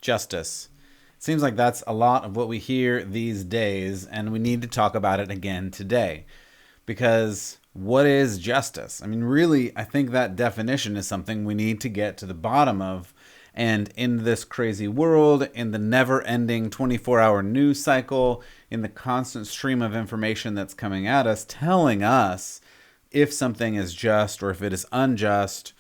Justice. It seems like that's a lot of what we hear these days, and we need to talk about it again today. Because what is justice? I mean, really, I think that definition is something we need to get to the bottom of. And in this crazy world, in the never-ending 24-hour news cycle, in the constant stream of information that's coming at us, telling us if something is just or if it is unjust,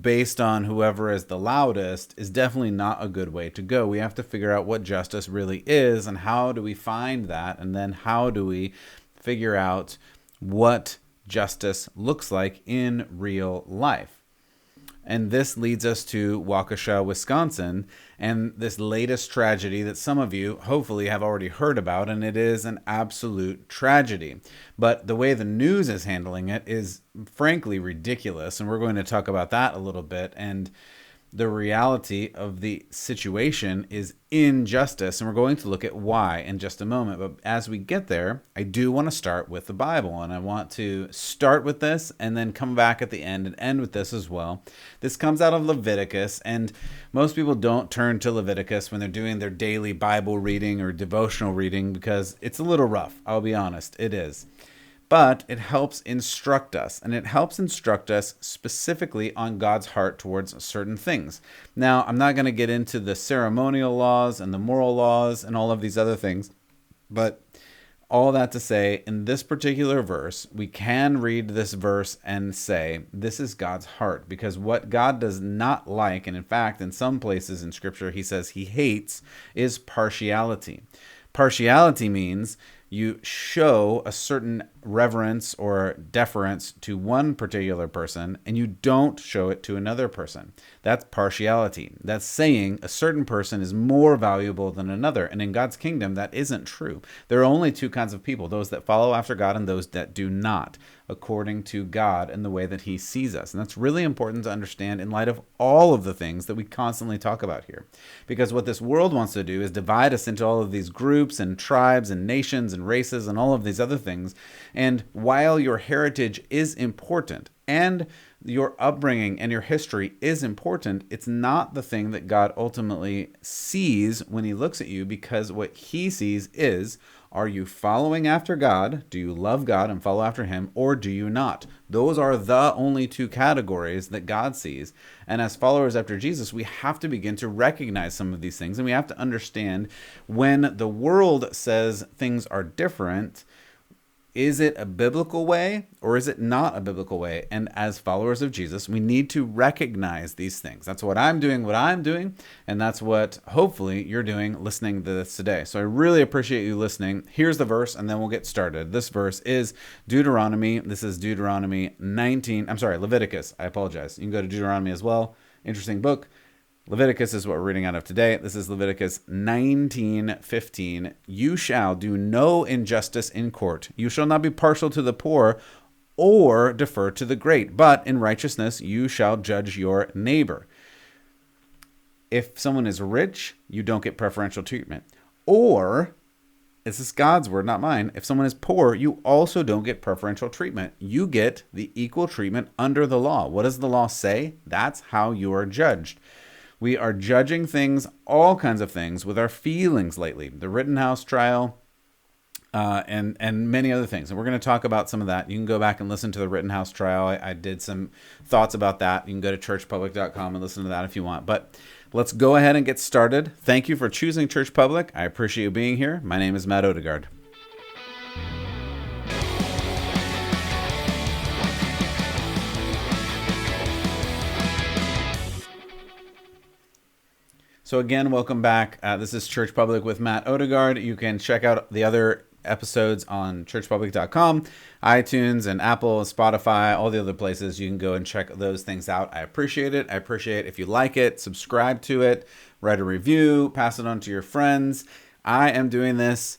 based on whoever is the loudest, is definitely not a good way to go. We have to figure out what justice really is and how do we find that, and then how do we figure out what justice looks like in real life. And this leads us to Waukesha, Wisconsin, and this latest tragedy that some of you hopefully have already heard about, and it is an absolute tragedy. But the way the news is handling it is frankly ridiculous, and we're going to talk about that a little bit. And the reality of the situation is injustice, and we're going to look at why in just a moment. But as we get there, I do want to start with the Bible, and I want to start with this and then come back at the end and end with this as well. This comes out of Leviticus, and most people don't turn to Leviticus when they're doing their daily Bible reading or devotional reading because it's a little rough. I'll be honest, it is. But it helps instruct us, and it helps instruct us specifically on God's heart towards certain things. Now, I'm not going to get into the ceremonial laws and the moral laws and all of these other things, but all that to say, in this particular verse, we can read this verse and say, this is God's heart, because what God does not like, and in fact, in some places in Scripture, he says he hates, is partiality. Partiality means you show a certain reverence or deference to one particular person and you don't show it to another person. That's partiality. That's saying a certain person is more valuable than another. And in God's kingdom, that isn't true. There are only two kinds of people, those that follow after God and those that do not, according to God and the way that he sees us. And that's really important to understand in light of all of the things that we constantly talk about here. Because what this world wants to do is divide us into all of these groups and tribes and nations and races and all of these other things. And while your heritage is important and your upbringing and your history is important, it's not the thing that God ultimately sees when he looks at you, because what he sees is, are you following after God? Do you love God and follow after him, or do you not? Those are the only two categories that God sees. And as followers after Jesus, we have to begin to recognize some of these things, and we have to understand when the world says things are different, is it a biblical way or is it not a biblical way? And as followers of Jesus, we need to recognize these things. That's what I'm doing, and that's what hopefully you're doing listening to this today. So I really appreciate you listening. Here's the verse, and then we'll get started. This verse is Deuteronomy. This is Leviticus. I apologize. You can go to Deuteronomy as well. Interesting book. Leviticus is what we're reading out of today. This is Leviticus 19:15. You shall do no injustice in court. You shall not be partial to the poor or defer to the great, but in righteousness you shall judge your neighbor. If someone is rich, you don't get preferential treatment. Or, this is God's word, not mine. If someone is poor, you also don't get preferential treatment. You get the equal treatment under the law. What does the law say? That's how you are judged. We are judging things, all kinds of things, with our feelings lately. The Rittenhouse trial and many other things. And we're going to talk about some of that. You can go back and listen to the Rittenhouse trial. I did some thoughts about that. You can go to churchpublic.com and listen to that if you want. But let's go ahead and get started. Thank you for choosing Church Public. I appreciate you being here. My name is Matt Odegaard. So again, welcome back. This is Church Public with Matt Odegaard. You can check out the other episodes on churchpublic.com, iTunes, and Apple, and Spotify, all the other places. You can go and check those things out. I appreciate it. I appreciate if you like it, subscribe to it, write a review, pass it on to your friends. I am doing this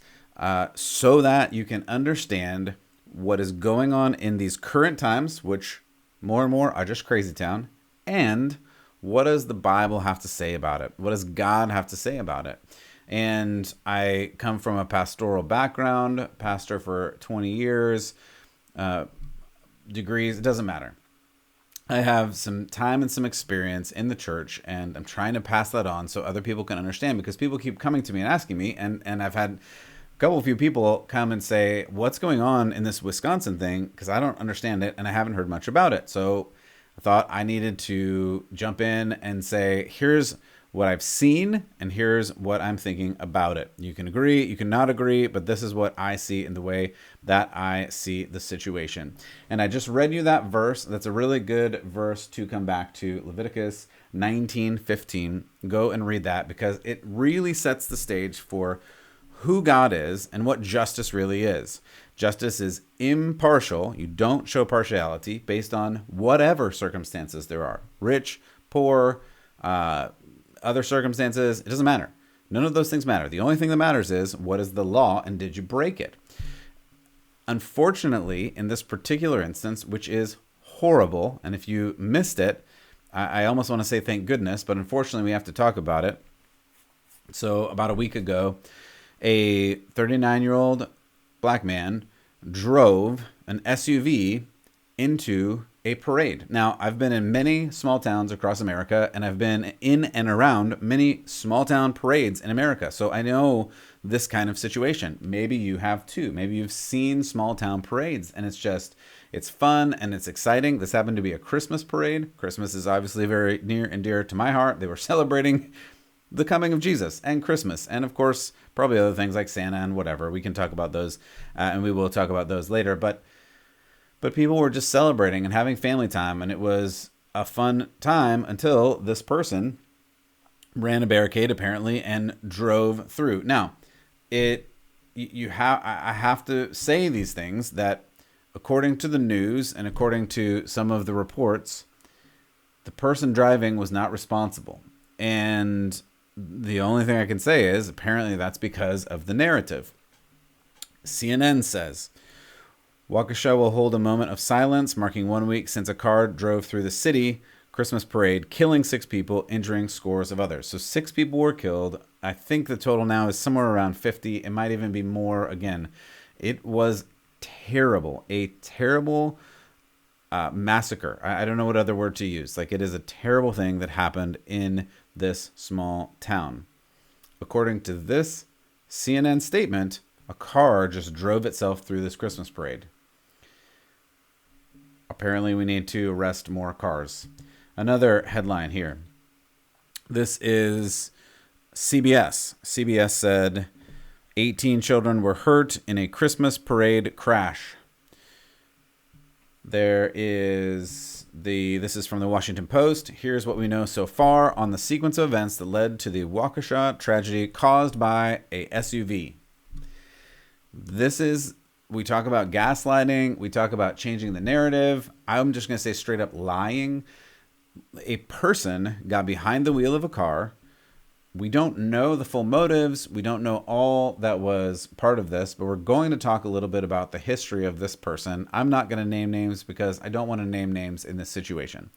so that you can understand what is going on in these current times, which more and more are just crazy town, and what does the Bible have to say about it? What does God have to say about it? And I come from a pastoral background, pastor for 20 years, degrees, it doesn't matter. I have some time and some experience in the church, and I'm trying to pass that on so other people can understand, because people keep coming to me and asking me, and I've had a few people come and say, what's going on in this Wisconsin thing? Because I don't understand it and I haven't heard much about it. So I thought I needed to jump in and say, here's what I've seen and here's what I'm thinking about it. You can agree, you can not agree, but this is what I see in the way that I see the situation. And I just read you that verse. That's a really good verse to come back to, Leviticus 19:15. Go and read that, because it really sets the stage for who God is and what justice really is. Justice is impartial. You don't show partiality based on whatever circumstances there are. Rich, poor, other circumstances, it doesn't matter. None of those things matter. The only thing that matters is, what is the law and did you break it? Unfortunately, in this particular instance, which is horrible, and if you missed it, I almost want to say thank goodness, but unfortunately we have to talk about it. So about a week ago, a 39-year-old black man drove an SUV into a parade. Now, I've been in many small towns across America, and I've been in and around many small town parades in America. So I know this kind of situation. Maybe you have too. Maybe you've seen small town parades, and it's fun and it's exciting. This happened to be a Christmas parade. Christmas is obviously very near and dear to my heart. They were celebrating the coming of Jesus and Christmas, and of course, probably other things like Santa and whatever. We can talk about those, and we will talk about those later. But people were just celebrating and having family time, and it was a fun time until this person ran a barricade apparently and drove through. Now, I have to say these things, that according to the news and according to some of the reports, the person driving was not responsible. And the only thing I can say is, apparently that's because of the narrative. CNN says, Waukesha will hold a moment of silence, marking 1 week since a car drove through the city Christmas parade, killing 6 people, injuring scores of others. So 6 people were killed. I think the total now is somewhere around 50. It might even be more. Again, it was terrible. A terrible massacre. I don't know what other word to use. Like, it is a terrible thing that happened in this small town. According to this CNN statement, a car just drove itself through this Christmas parade. Apparently, we need to arrest more cars. Another headline here. This is CBS. CBS said 18 children were hurt in a Christmas parade crash. This is from the Washington Post. Here's what we know so far on the sequence of events that led to the Waukesha tragedy caused by a SUV. We talk about gaslighting. We talk about changing the narrative. I'm just going to say straight up lying. A person got behind the wheel of a car. We don't know the full motives. We don't know all that was part of this, but we're going to talk a little bit about the history of this person. I'm not going to name names because I don't want to name names in this situation.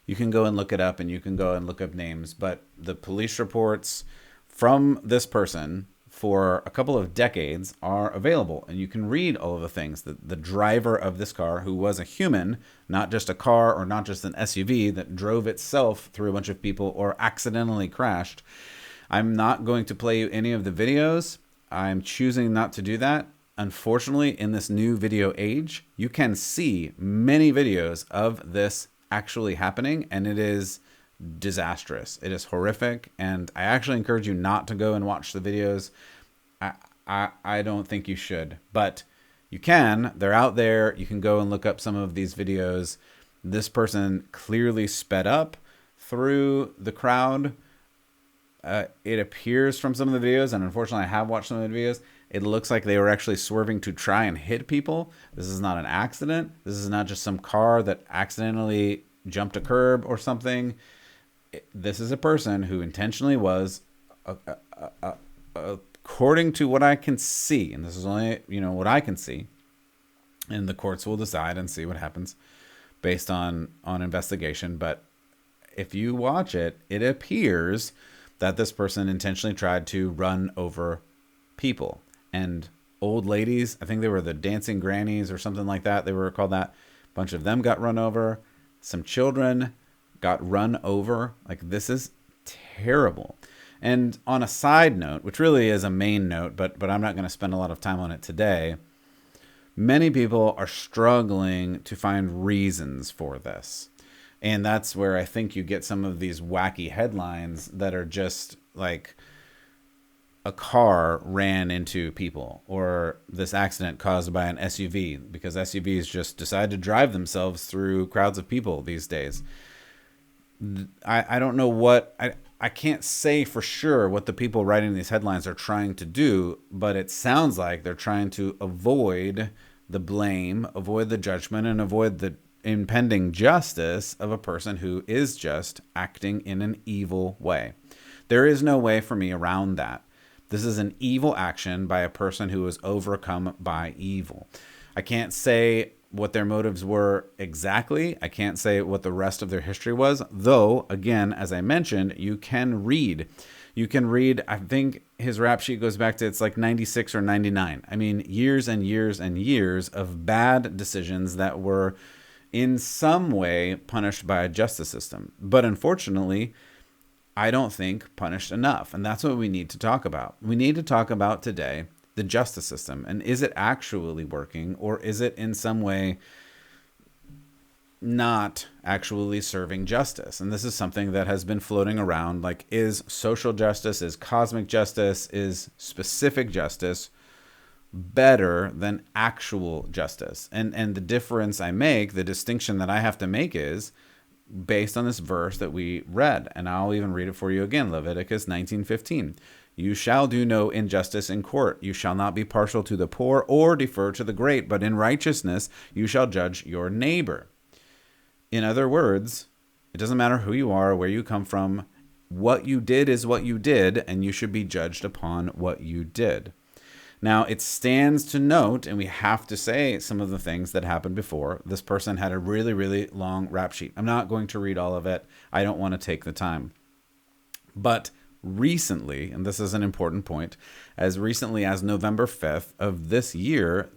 You can go and look it up, and you can go and look up names, but the police reports from this person for a couple of decades are available, and you can read all of the things that the driver of this car, who was a human, not just a car or not just an SUV that drove itself through a bunch of people or accidentally crashed. I'm not going to play you any of the videos. I'm choosing not to do that. Unfortunately, in this new video age, you can see many videos of this actually happening, and it is disastrous. It is horrific, and I actually encourage you not to go and watch the videos. I don't think you should, but you can. They're out there. You can go and look up some of these videos. This person clearly sped up through the crowd. It appears from some of the videos, and unfortunately I have watched some of the videos, it looks like they were actually swerving to try and hit people. This is not an accident. This is not just some car that accidentally jumped a curb or something. This is a person who intentionally was, according to what I can see, and this is only, what I can see, and the courts will decide and see what happens based on investigation. But if you watch it, it appears that this person intentionally tried to run over people and old ladies. I think they were the dancing grannies or something like that. They were called that. A bunch of them got run over. Some children got run over. Like, this is terrible. And on a side note, which really is a main note, but I'm not going to spend a lot of time on it today, many people are struggling to find reasons for this. And that's where I think you get some of these wacky headlines that are just like a car ran into people, or this accident caused by an SUV, because SUVs just decide to drive themselves through crowds of people these days. I don't know what, I can't say for sure what the people writing these headlines are trying to do, but it sounds like they're trying to avoid the blame, avoid the judgment, and avoid the impending justice of a person who is just acting in an evil way. There is no way for me around that. This is an evil action by a person who is overcome by evil. I can't say what their motives were exactly. I can't say what the rest of their history was, though, again, as I mentioned, you can read. You can read, I think his rap sheet goes back to, it's like 96 or 99. I mean, years and years and years of bad decisions that were in some way punished by a justice system. But unfortunately, I don't think punished enough. And that's what we need to talk about. We need to talk about today the justice system. And is it actually working, or is it in some way not actually serving justice? And this is something that has been floating around. Like, is social justice, is cosmic justice, is specific justice better than actual justice? And the difference I make, the distinction that I have to make, is based on this verse that we read. And I'll even read it for you again. Leviticus 19:15. You shall do no injustice in court. You shall not be partial to the poor or defer to the great, but in righteousness you shall judge your neighbor. In other words, it doesn't matter who you are, where you come from. What you did is what you did, and you should be judged upon what you did. Now, it stands to note, and we have to say some of the things that happened before. This person had a really, really long rap sheet. I'm not going to read all of it. I don't want to take the time. But recently, and this is an important point, as recently as November 5th of this year,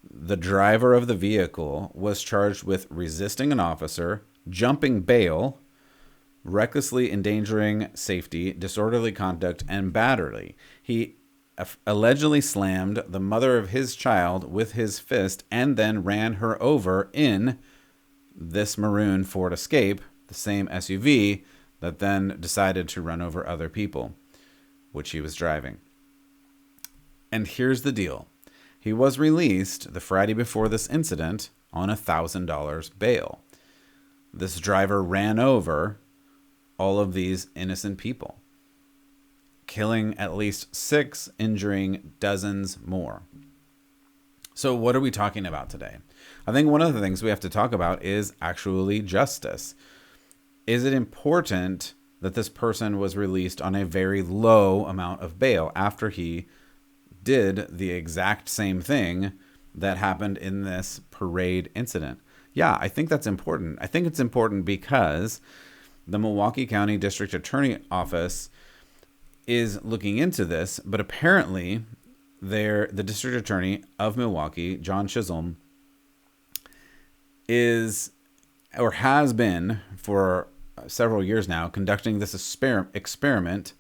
the driver of the vehicle was charged with resisting an officer, jumping bail, recklessly endangering safety, disorderly conduct, and battery. He allegedly slammed the mother of his child with his fist and then ran her over in this maroon Ford Escape, the same SUV that then decided to run over other people, which he was driving. And here's the deal. He was released the Friday before this incident on $1,000 bail. This driver ran over all of these innocent people, killing at least 6, injuring dozens more. So what are we talking about today? I think one of the things we have to talk about is actually justice. Is it important that this person was released on a very low amount of bail after he did the exact same thing that happened in this parade incident? Yeah, I think that's important. I think it's important because the Milwaukee County District Attorney Office is looking into this, but apparently the District Attorney of Milwaukee, John Chisholm, is or has been for several years now conducting this experiment,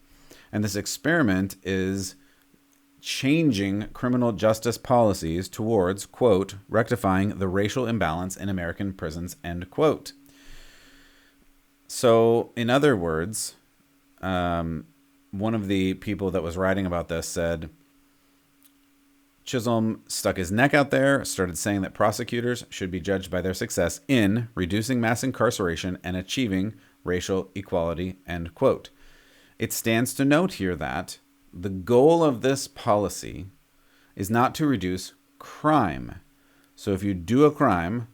and this experiment is changing criminal justice policies towards, quote, rectifying the racial imbalance in American prisons, end quote. So, in other words, one of the people that was writing about this said, Chisholm stuck his neck out there, started saying that prosecutors should be judged by their success in reducing mass incarceration and achieving racial equality, end quote. It stands to note here that the goal of this policy is not to reduce crime. So if you do a crime,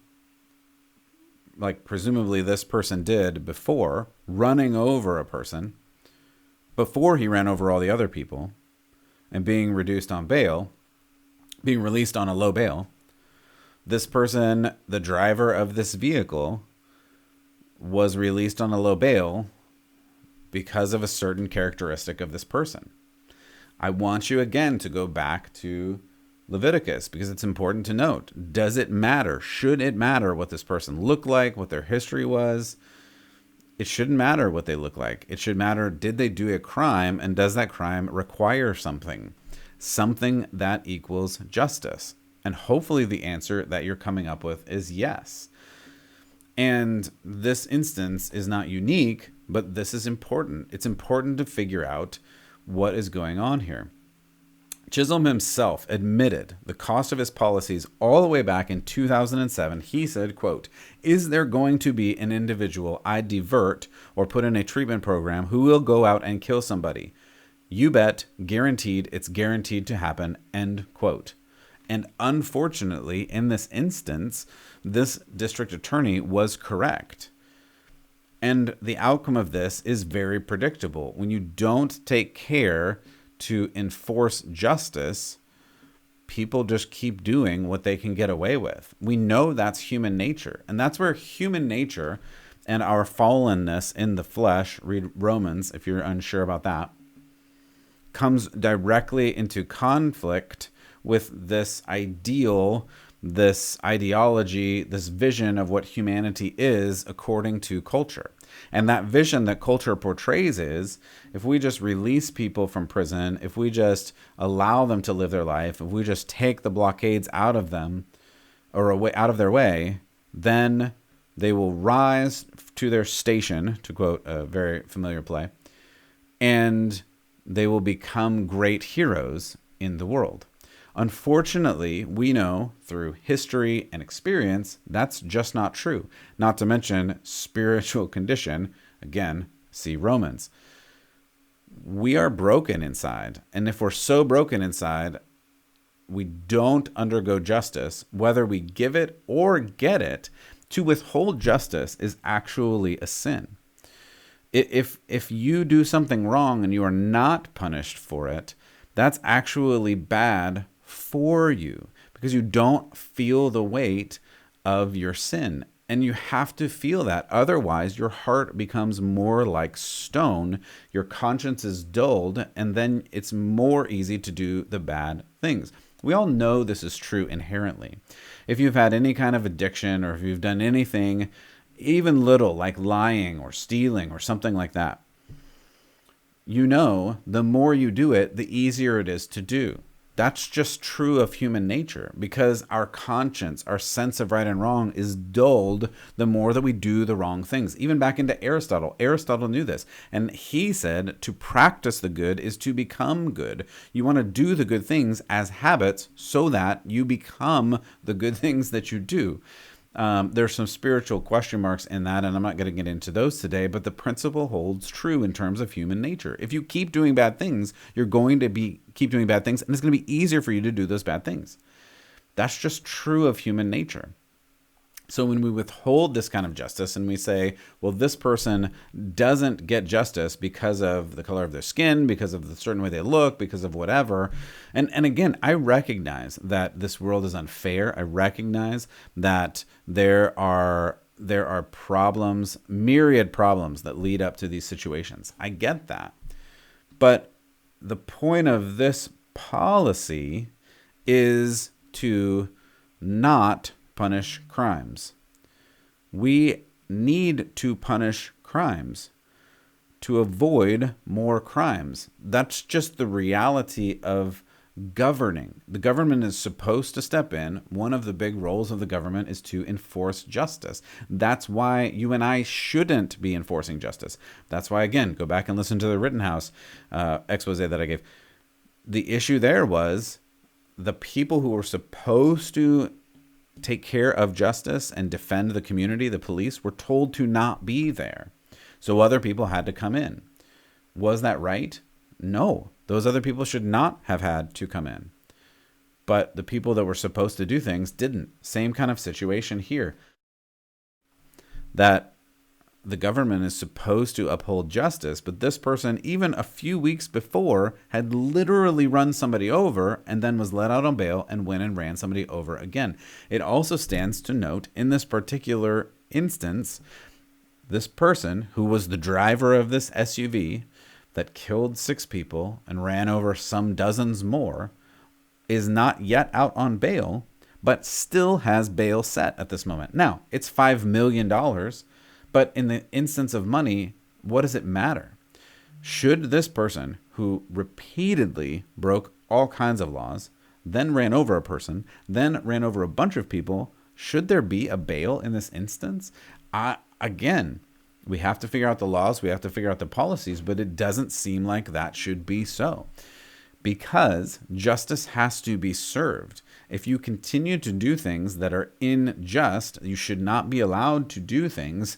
like presumably this person did before, running over a person, before he ran over all the other people, and being reduced on bail, being released on a low bail, this person, the driver of this vehicle, was released on a low bail because of a certain characteristic of this person. I want you again to go back to Leviticus, because it's important to note. Does it matter? Should it matter what this person looked like, what their history was? It shouldn't matter what they look like. It should matter, did they do a crime, and does that crime require something? Something that equals justice. And hopefully the answer that you're coming up with is yes. And this instance is not unique, but this is important. It's important to figure out what is going on here. Chisholm himself admitted the cost of his policies all the way back in 2007. He said, quote, "Is there going to be an individual I divert or put in a treatment program who will go out and kill somebody? You bet, guaranteed, it's guaranteed to happen," end quote. And unfortunately, in this instance, this district attorney was correct. And the outcome of this is very predictable. When you don't take care to enforce justice, people just keep doing what they can get away with. We know that's human nature. And that's where human nature and our fallenness in the flesh, read Romans if you're unsure about that, comes directly into conflict with this ideal, this ideology, this vision of what humanity is according to culture. And that vision that culture portrays is, if we just release people from prison, if we just allow them to live their life, if we just take the blockades out of them or away, out of their way, then they will rise to their station, to quote a very familiar play, and they will become great heroes in the world. Unfortunately, we know through history and experience that's just not true. Not to mention spiritual condition. Again, see Romans. We are broken inside. And if we're so broken inside, we don't undergo justice, whether we give it or get it. To withhold justice is actually a sin. If you do something wrong and you are not punished for it, that's actually bad for you because you don't feel the weight of your sin. And you have to feel that. Otherwise, your heart becomes more like stone. Your conscience is dulled, and then it's more easy to do the bad things. We all know this is true inherently. If you've had any kind of addiction or if you've done anything, even little, like lying or stealing or something like that, you know the more you do it, the easier it is to do. That's just true of human nature because our conscience, our sense of right and wrong is dulled the more that we do the wrong things. Even back into Aristotle. Aristotle knew this. And he said to practice the good is to become good. You want to do the good things as habits so that you become the good things that you do. There's some spiritual question marks in that, and I'm not going to get into those today, but the principle holds true in terms of human nature. If you keep doing bad things, you're going to keep doing bad things, and it's going to be easier for you to do those bad things. That's just true of human nature. So when we withhold this kind of justice and we say, well, this person doesn't get justice because of the color of their skin, because of the certain way they look, because of whatever. And again, I recognize that this world is unfair. I recognize that there are problems, myriad problems that lead up to these situations. I get that. But the point of this policy is to not punish crimes. We need to punish crimes to avoid more crimes. That's just the reality of governing. The government is supposed to step in. One of the big roles of the government is to enforce justice. That's why you and I shouldn't be enforcing justice. That's why, again, go back and listen to the Rittenhouse expose that I gave. The issue there was the people who were supposed to take care of justice and defend the community, the police, were told to not be there. So other people had to come in. Was that right? No. Those other people should not have had to come in. But the people that were supposed to do things didn't. Same kind of situation here. That the government is supposed to uphold justice, but this person, even a few weeks before, had literally run somebody over and then was let out on bail and went and ran somebody over again. It also stands to note in this particular instance, this person who was the driver of this SUV that killed 6 people and ran over some dozens more, is not yet out on bail, but still has bail set at this moment. Now, it's $5 million, but in the instance of money, what does it matter? Should this person who repeatedly broke all kinds of laws, then ran over a person, then ran over a bunch of people, should there be a bail in this instance? Again, we have to figure out the laws, we have to figure out the policies, but it doesn't seem like that should be so. Because justice has to be served. If you continue to do things that are unjust, you should not be allowed to do things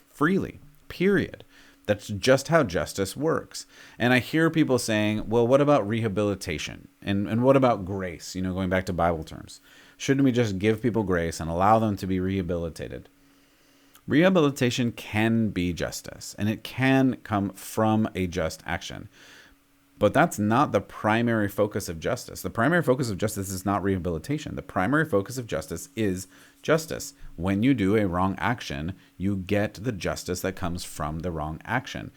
freely, period. That's just how justice works. And I hear people saying, well, what about rehabilitation? And what about grace? Going back to Bible terms. Shouldn't we just give people grace and allow them to be rehabilitated? Rehabilitation can be justice, and it can come from a just action. But that's not the primary focus of justice. The primary focus of justice is not rehabilitation. The primary focus of justice is justice. When you do a wrong action, you get the justice that comes from the wrong action.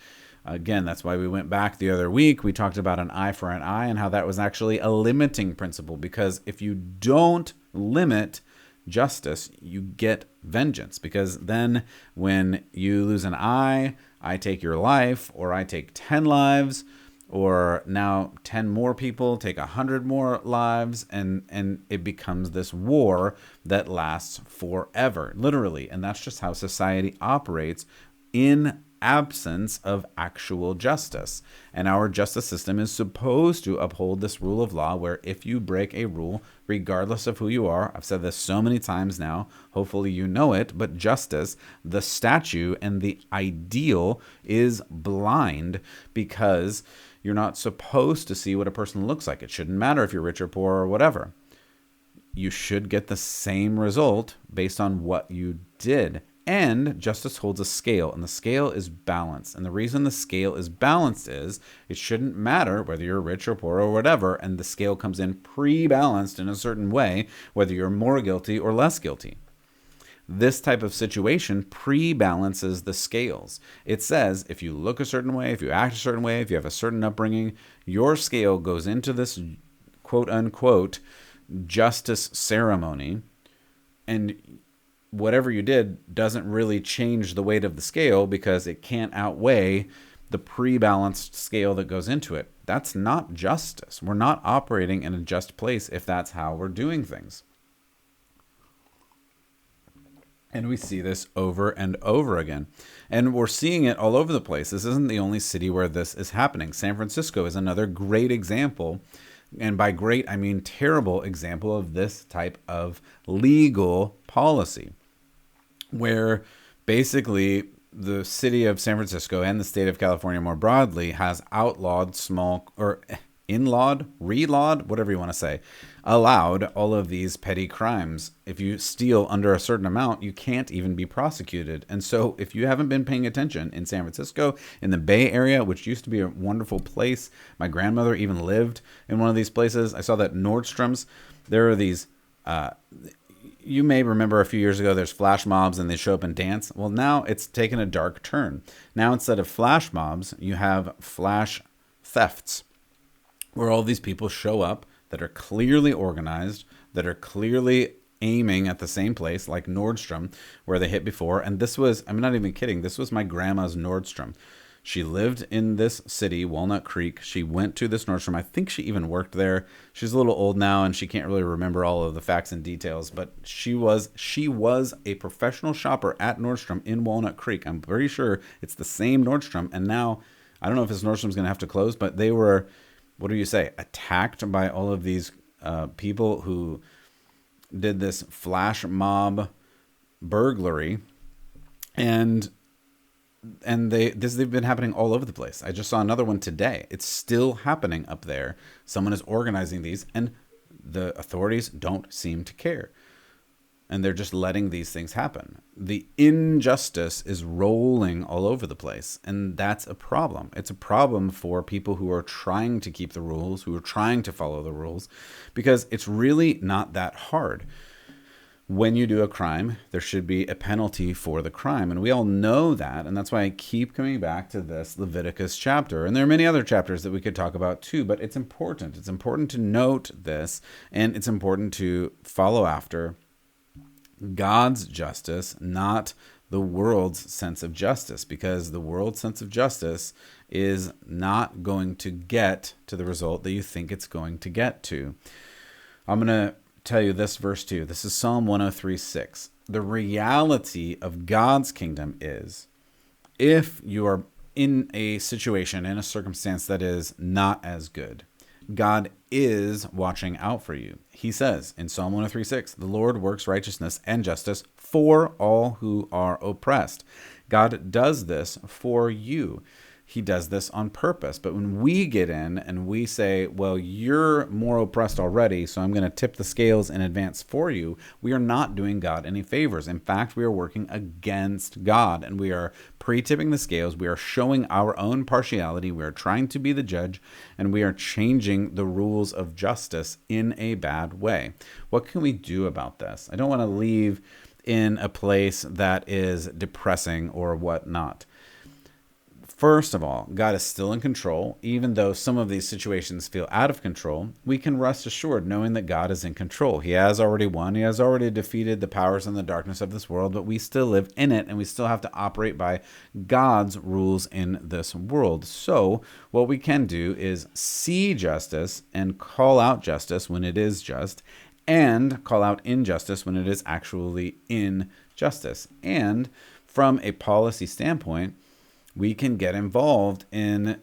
Again, that's why we went back the other week. We talked about an eye for an eye and how that was actually a limiting principle. Because if you don't limit justice, you get vengeance. Because then when you lose an eye, I take your life, or I take 10 lives, or now 10 more people take 100 more lives, and it becomes this war that lasts forever, literally. And that's just how society operates in absence of actual justice. And our justice system is supposed to uphold this rule of law, where if you break a rule, regardless of who you are, I've said this so many times now, hopefully you know it, but justice, the statue and the ideal, is blind, because you're not supposed to see what a person looks like. It shouldn't matter if you're rich or poor or whatever. You should get the same result based on what you did. And justice holds a scale, and the scale is balanced. And the reason the scale is balanced is it shouldn't matter whether you're rich or poor or whatever, and the scale comes in pre-balanced in a certain way, whether you're more guilty or less guilty. This type of situation pre-balances the scales. It says if you look a certain way, if you act a certain way, if you have a certain upbringing, your scale goes into this quote-unquote justice ceremony, and whatever you did doesn't really change the weight of the scale because it can't outweigh the pre-balanced scale that goes into it. That's not justice. We're not operating in a just place if that's how we're doing things. And we see this over and over again. And we're seeing it all over the place. This isn't the only city where this is happening. San Francisco is another great example. And by great, I mean terrible example of this type of legal policy, where basically the city of San Francisco and the state of California more broadly has outlawed relawed, whatever you want to say, allowed all of these petty crimes. If you steal under a certain amount, you can't even be prosecuted. And so if you haven't been paying attention in San Francisco, in the Bay Area, which used to be a wonderful place, my grandmother even lived in one of these places. I saw that Nordstrom's, there are these, you may remember a few years ago, there's flash mobs and they show up and dance. Well, now it's taken a dark turn. Now, instead of flash mobs, you have flash thefts, where all these people show up that are clearly organized, that are clearly aiming at the same place, like Nordstrom, where they hit before. And this was, I'm not even kidding, this was my grandma's Nordstrom. She lived in this city, Walnut Creek. She went to this Nordstrom. I think she even worked there. She's a little old now, and she can't really remember all of the facts and details, but she was a professional shopper at Nordstrom in Walnut Creek. I'm pretty sure it's the same Nordstrom. And now, I don't know if this Nordstrom's going to have to close, but they were, what do you say, attacked by all of these people who did this flash mob burglary, and they've been happening all over the place. I just saw another one today. It's still happening up there. Someone is organizing these, and the authorities don't seem to care. And they're just letting these things happen. The injustice is rolling all over the place. And that's a problem. It's a problem for people who are trying to keep the rules, who are trying to follow the rules, because it's really not that hard. when you do a crime, there should be a penalty for the crime. And we all know that. And that's why I keep coming back to this Leviticus chapter. And there are many other chapters that we could talk about too, but it's important. It's important to note this, and it's important to follow after God's justice, not the world's sense of justice, because the world's sense of justice is not going to get to the result that you think it's going to get to. I'm going to tell you this verse too. This is Psalm 103:6. The reality of God's kingdom is, if you are in a situation, in a circumstance that is not as good, God is watching out for you. He says in Psalm 103:6, the Lord works righteousness and justice for all who are oppressed. God does this for you. He does this on purpose. But when we get in and we say, well, you're more oppressed already, so I'm going to tip the scales in advance for you, we are not doing God any favors. In fact, we are working against God, and we are pre-tipping the scales. We are showing our own partiality. We are trying to be the judge, and we are changing the rules of justice in a bad way. What can we do about this? I don't want to leave in a place that is depressing or whatnot. First of all, God is still in control. Even though some of these situations feel out of control, we can rest assured knowing that God is in control. He has already won. He has already defeated the powers and the darkness of this world, but we still live in it, and we still have to operate by God's rules in this world. So what we can do is see justice and call out justice when it is just, and call out injustice when it is actually injustice. And from a policy standpoint, we can get involved in,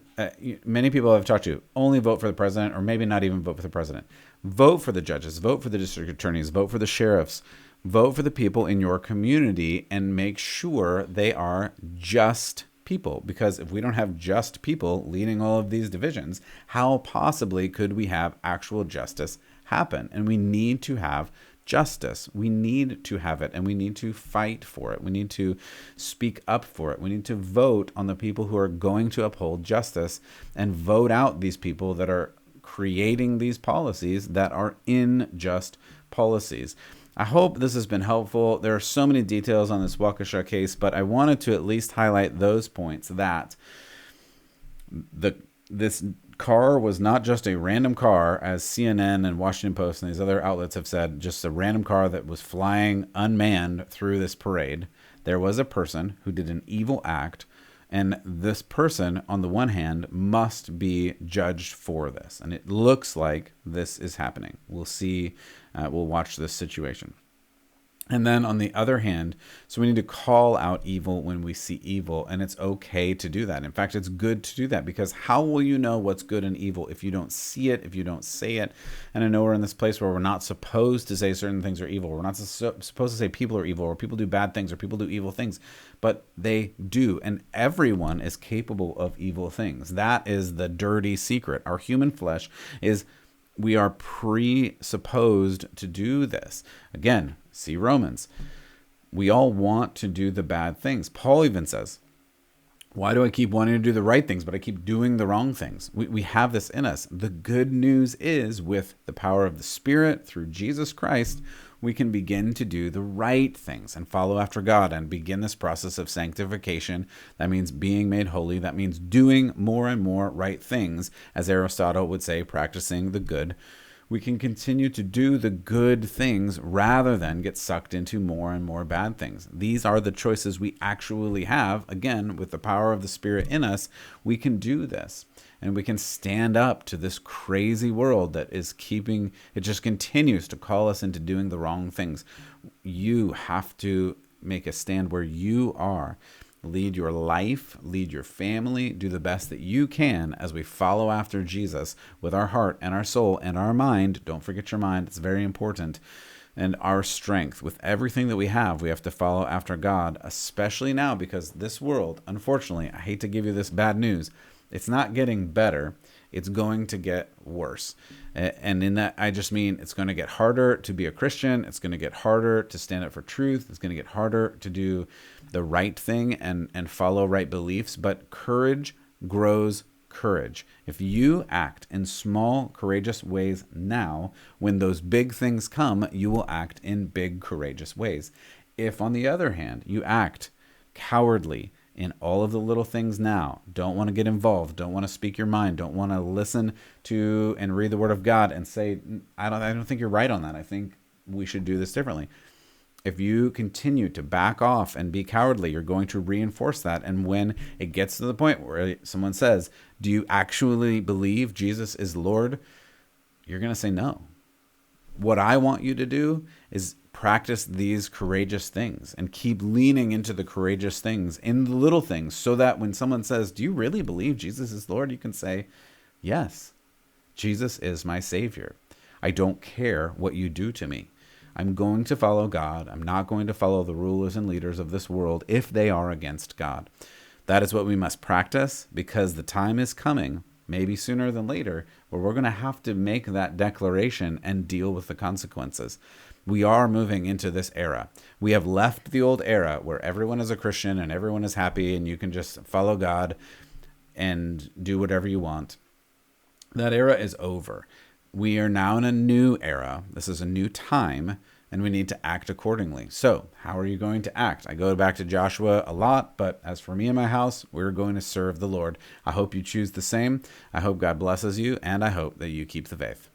many people I've talked to only vote for the president, or maybe not even vote for the president. Vote for the judges, vote for the district attorneys, vote for the sheriffs, vote for the people in your community, and make sure they are just people. Because if we don't have just people leading all of these divisions, how possibly could we have actual justice happen? And we need to have justice. We need to have it, and we need to fight for it. We need to speak up for it. We need to vote on the people who are going to uphold justice, and vote out these people that are creating these policies that are unjust policies. I hope this has been helpful. There are so many details on this Waukesha case, but I wanted to at least highlight those points, that this car was not just a random car, as CNN and Washington Post and these other outlets have said, just a random car that was flying unmanned through this parade. There was a person who did an evil act, and this person, on the one hand, must be judged for this. And it looks like this is happening. We'll see. We'll watch this situation. And then on the other hand, so we need to call out evil when we see evil, and it's okay to do that. In fact, it's good to do that, because how will you know what's good and evil if you don't see it, if you don't say it? And I know we're in this place where we're not supposed to say certain things are evil. We're not supposed to say people are evil, or people do bad things, or people do evil things, but they do. And everyone is capable of evil things. That is the dirty secret. Our human flesh is, we are presupposed to do this. Again, see Romans. We all want to do the bad things. Paul even says, why do I keep wanting to do the right things, but I keep doing the wrong things? We have this in us. The good news is, with the power of the Spirit through Jesus Christ, we can begin to do the right things and follow after God and begin this process of sanctification. That means being made holy. That means doing more and more right things. As Aristotle would say, practicing the good. We can continue to do the good things rather than get sucked into more and more bad things. These are the choices we actually have. Again, with the power of the Spirit in us, we can do this. And we can stand up to this crazy world that is keeping, it just continues to call us into doing the wrong things. You have to make a stand where you are. Lead your life, lead your family, do the best that you can as we follow after Jesus with our heart and our soul and our mind. Don't forget your mind, it's very important. And our strength. With everything that we have to follow after God, especially now, because this world, unfortunately, I hate to give you this bad news, it's not getting better. It's going to get worse. And in that, I just mean it's going to get harder to be a Christian. It's going to get harder to stand up for truth. It's going to get harder to do the right thing and follow right beliefs. But courage grows courage. If you act in small, courageous ways now, when those big things come, you will act in big, courageous ways. If, on the other hand, you act cowardly in all of the little things now, don't want to get involved, don't want to speak your mind, don't want to listen to and read the Word of God and say, I don't think you're right on that. I think we should do this differently. If you continue to back off and be cowardly, you're going to reinforce that. And when it gets to the point where someone says, do you actually believe Jesus is Lord? You're going to say no. What I want you to do is practice these courageous things and keep leaning into the courageous things in the little things, so that when someone says, do you really believe Jesus is Lord? You can say, yes, Jesus is my Savior. I don't care what you do to me. I'm going to follow God. I'm not going to follow the rulers and leaders of this world if they are against God. That is what we must practice, because the time is coming, maybe sooner than later, where we're going to have to make that declaration and deal with the consequences. We are moving into this era. We have left the old era where everyone is a Christian and everyone is happy and you can just follow God and do whatever you want. That era is over. We are now in a new era. This is a new time, and we need to act accordingly. So, how are you going to act? I go back to Joshua a lot, but as for me and my house, we're going to serve the Lord. I hope you choose the same. I hope God blesses you, and I hope that you keep the faith.